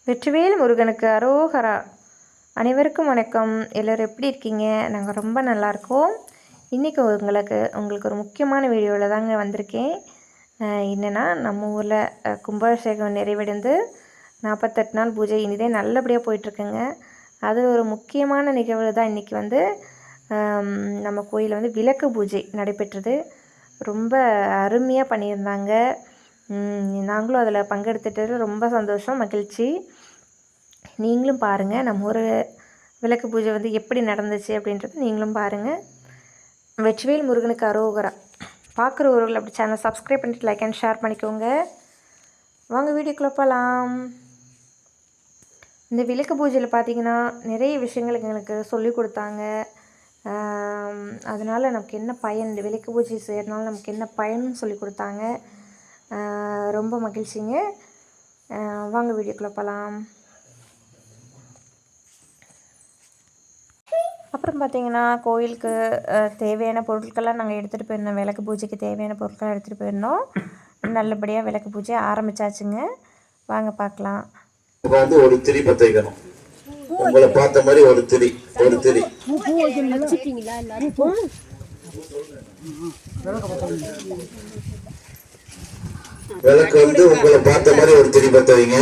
வெற்றிவேல் முருகனுக்கு அரோகரா. அனைவருக்கும் வணக்கம். எல்லோரும் எப்படி இருக்கீங்க? நாங்கள் ரொம்ப நல்லாயிருக்கோம். இன்றைக்கி உங்களுக்கு ஒரு முக்கியமான வீடியோவில் தாங்க வந்திருக்கேன். என்னென்னா, நம்ம ஊரில் கும்பாபிஷேகம் நிறைவடைந்து 48 நாள் பூஜை இனிதே நல்லபடியாக போயிட்டுருக்குங்க. அது ஒரு முக்கியமான நிகழ்வு தான். இன்றைக்கி நம்ம கோயிலில் விளக்கு பூஜை நடைபெற்றது. ரொம்ப அருமையாக பண்ணியிருந்தாங்க. நாங்களும் அதில் பங்கெடுத்துட்டு ரொம்ப சந்தோஷம், மகிழ்ச்சி. நீங்களும் பாருங்கள், நம்ம ஒரு விளக்கு பூஜை எப்படி நடந்துச்சு அப்படின்றது நீங்களும் பாருங்கள். வெற்றிவேல் முருகனுக்கு அரோகரா. பார்க்குறவர்கள் அப்படி சேனல் சப்ஸ்கிரைப் பண்ணிவிட்டு லைக் அண்ட் ஷேர் பண்ணிக்கோங்க. வாங்க வீடியோக்குள்ளே போகலாம். இந்த விளக்கு பூஜையில் பார்த்திங்கன்னா நிறைய விஷயங்கள் எங்களுக்கு சொல்லி கொடுத்தாங்க. அதனால் நமக்கு என்ன பயன், இந்த விளக்கு பூஜை செய்கிறதுனால நமக்கு என்ன பயன்னு சொல்லி கொடுத்தாங்க. ரொம்ப மகிழ்ச்சிங்க. வாங்க வீடியோக்குள்ளே போகலாம். அப்புறம் பார்த்திங்கன்னா, கோயிலுக்கு தேவையான பொருட்கள்லாம் நாங்கள் எடுத்துகிட்டு போயிருந்தோம். விளக்கு பூஜைக்கு தேவையான பொருட்கள் எடுத்துகிட்டு போயிருந்தோம். நல்லபடியாக விளக்கு பூஜை ஆரம்பித்தாச்சுங்க. வாங்க பார்க்கலாம். ஒரு திரி பற்ற வைக்கணும். உங்களை பார்த்த மாதிரி ஒரு திரி விளக்கு உங்களை பார்த்த மாதிரி ஒரு திரி பற்ற வைங்க.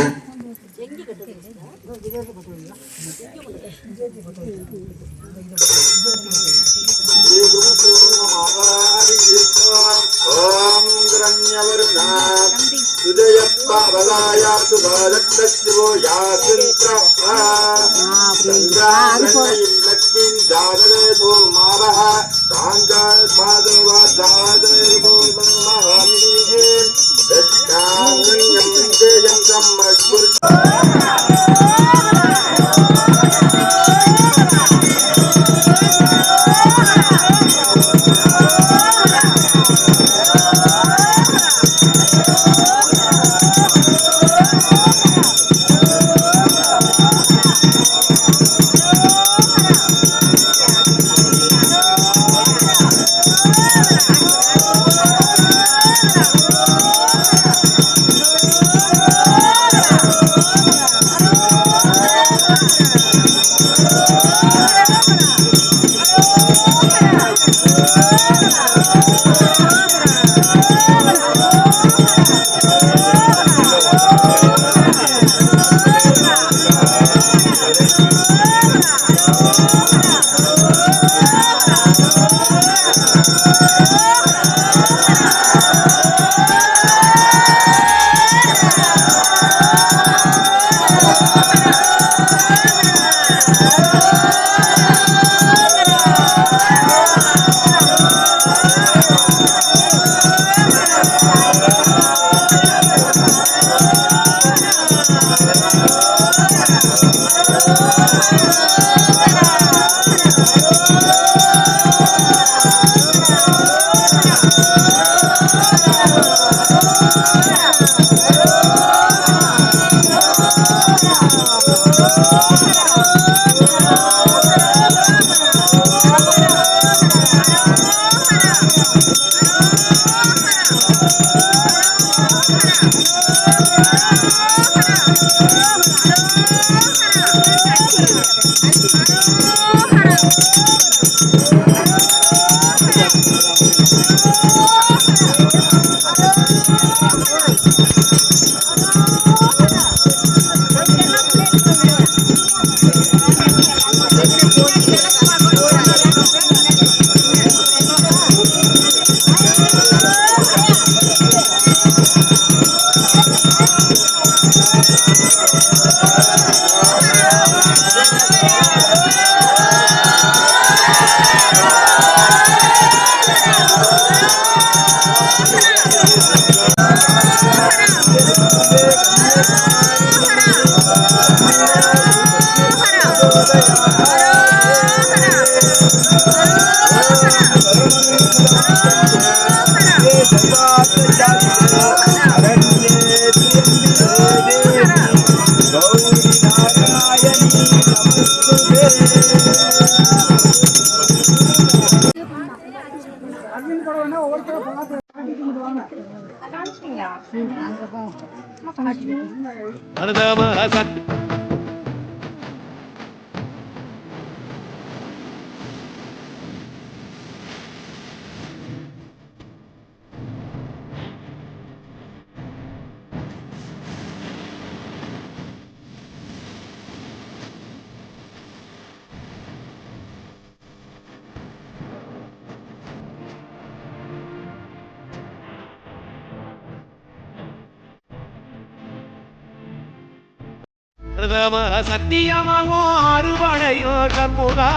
சத்தியமாகோ அறுவடையோ கண்முகா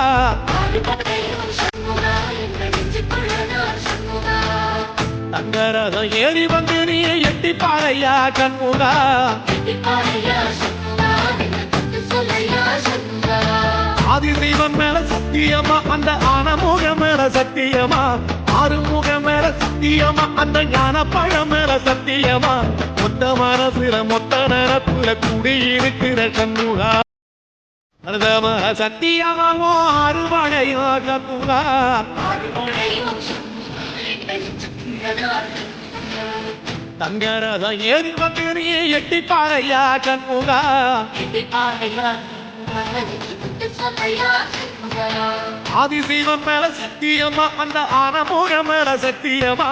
தங்கரதம் ஏறி வந்து நீ எட்டி பாறையா கண்முகா ஆதிதெய்வம் மேல சத்தியமா அந்த ஆனமுகம் மேல சத்தியமா ஆறுமுகம் மேல சத்தியமா அந்த ஞான பழம் மேல சத்தியமா மொத்த மனசுல மொத்த நேரத்துல குடியிருக்கிற கண்முகா சத்தியமாகோ அறுவடையோ கண்முகா தங்கரதம் ஏறி வந்து நீ எட்டி பாறையா கண்முகா ஆதிசீவம் மேல சத்தியமா அந்த ஆனமுகம் மேல சத்தியமா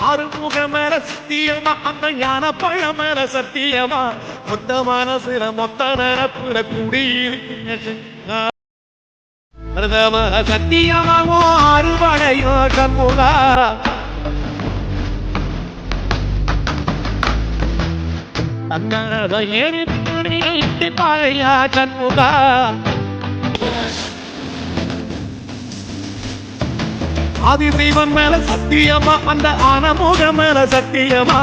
ஆறுமுகம் மேல சத்தியமா அந்த ஞான பழம் மேல சத்தியமா மொத்த மனசுல மொத்த நேரத்துல குடியிருக்க சத்தியமாகோ அறுவடையோ கண்முகா தங்கரதம் ஏறி எட்டி பாறையா கண்முகா ஆதிதெய்வம் மேல சத்தியமா அந்த ஆனமுகம் மேல சத்தியமா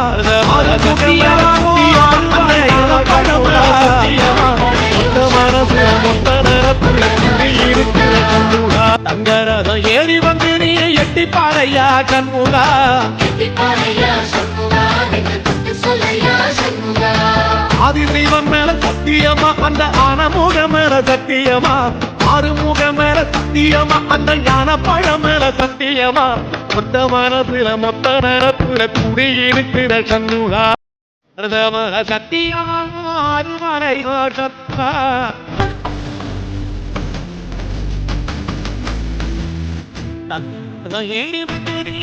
தங்கரதம் ஏறி வந்து நீ எட்டி பாறையா கண்முகா ஆதிதெய்வம் மேல சத்தியமா அந்த ஆனமுகம் மேல சத்தியமா ஆறுமுகம் மேல சத்தியமா அந்த ஞான பழம் மேல சத்தியமா மொத்த மனசுல மொத்த நேரத்துல குடியிருக்கிற கண்முகா சத்தியமா அறுவடையோ ஏறி